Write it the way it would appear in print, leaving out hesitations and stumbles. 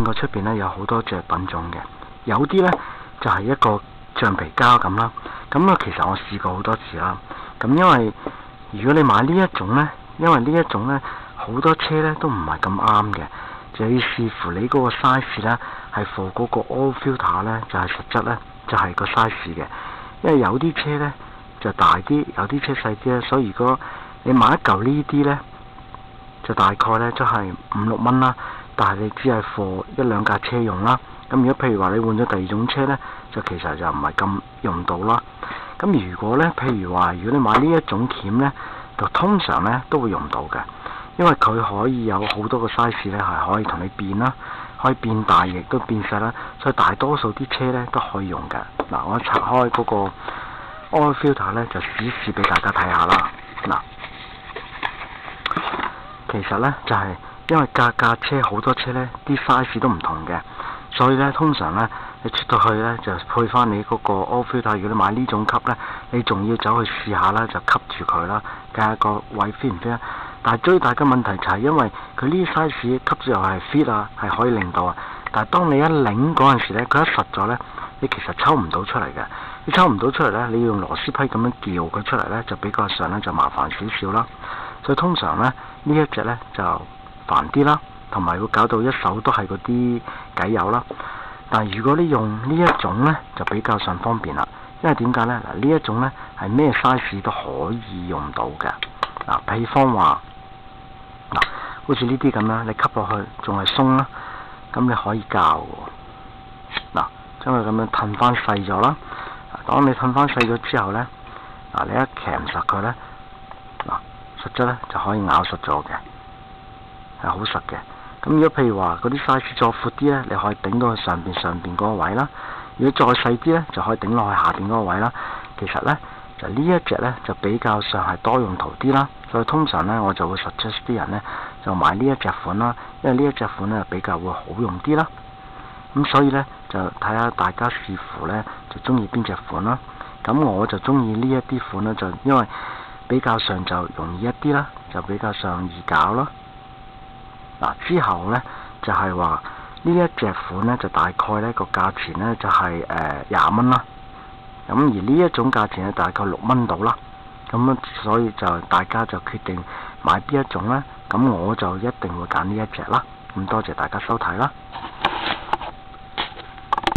過出邊呢有好多隻品種嘅，有啲呢就係一個橡皮膠咁啦。咁啊，其實我試過好多次啦。咁因為如果你買呢一種呢，因為呢一種呢好多車呢都唔係咁啱嘅，就要視乎你嗰個 size 呢係 for 嗰個 oil filter 呢，就係實質呢就係個 size 嘅。因為有啲車呢就大啲，有啲車細啲咧，所以如果你買一嚿呢啲呢，就大概呢就係5-6蚊啦。但係你只係 for 1-2架車用啦。咁如果譬如話你換咗第二種車呢，就其實就唔係咁用到啦。咁如果呢，譬如話如果你買呢一種鉗呢，就通常呢都會用到嘅，因為佢可以有好多個 size 呢係可以同你變啦，可以變大亦都變細啦，所以大多數啲車呢都可以用嘅。嗱，我拆開嗰個 oil filter 呢，就試俾大家睇下啦。嗱，其實呢就係因為架車好多車呢啲 size 都唔同嘅，所以呢通常呢你出到去呢就配翻你嗰個 oil filter。如果你買呢種級呢，你仲要走去試下啦，就吸住佢啦，睇下個位 fit 唔 fit 啊。但係最大嘅問題就係因為佢呢啲 size 吸住又係 fit 啊，係可以令到啊。但係當你一擰嗰陣時呢，佢一實咗呢，你其實抽唔到出嚟嘅。你抽唔到出嚟呢，你要用螺絲批咁樣撬佢出嚟呢，就比較上呢就麻煩少少啦。所以通常呢，呢一隻呢就煩啲啦，同埋會搞到一手都係嗰啲偈油啦。但係如果你用呢一種呢，就比較上方便啦。因為點解呢？嗱，呢一種呢係咩 size 都可以用到嘅。嗱，譬方話，嗱，好似呢啲咁啦，你吸落去仲係鬆啦，咁你可以校嘅。嗱，將佢咁樣褪翻細咗啦。當你褪翻細咗之後呢，嗱，你一鉗實佢呢，嗱，實質呢就可以咬實咗嘅，係好實嘅。咁如果譬如話嗰啲 size 再闊啲呢，你可以頂到去上邊嗰個位啦。如果再細啲呢，就可以頂落去下邊嗰個位啦。其實呢，就呢一隻呢，就比較上係多用途啲啦。所以通常呢，我就會 suggest 啲人呢，就買呢一隻款啦，因為呢一隻款呢比較會好用啲啦。咁所以呢，就睇下大家視乎呢，就中意邊隻款啦。咁我就中意呢一啲款呢，就因為比較上就容易一啲啦，就比較上易搞啦。嗱，之後呢，就係話呢一隻款呢，就大概呢個價錢呢，就係20蚊啦。咁而呢一種價錢呢，大概6蚊到啦。咁所以就大家就決定買邊一種呢？咁我就一定會揀呢一隻啦。咁多謝大家收睇啦。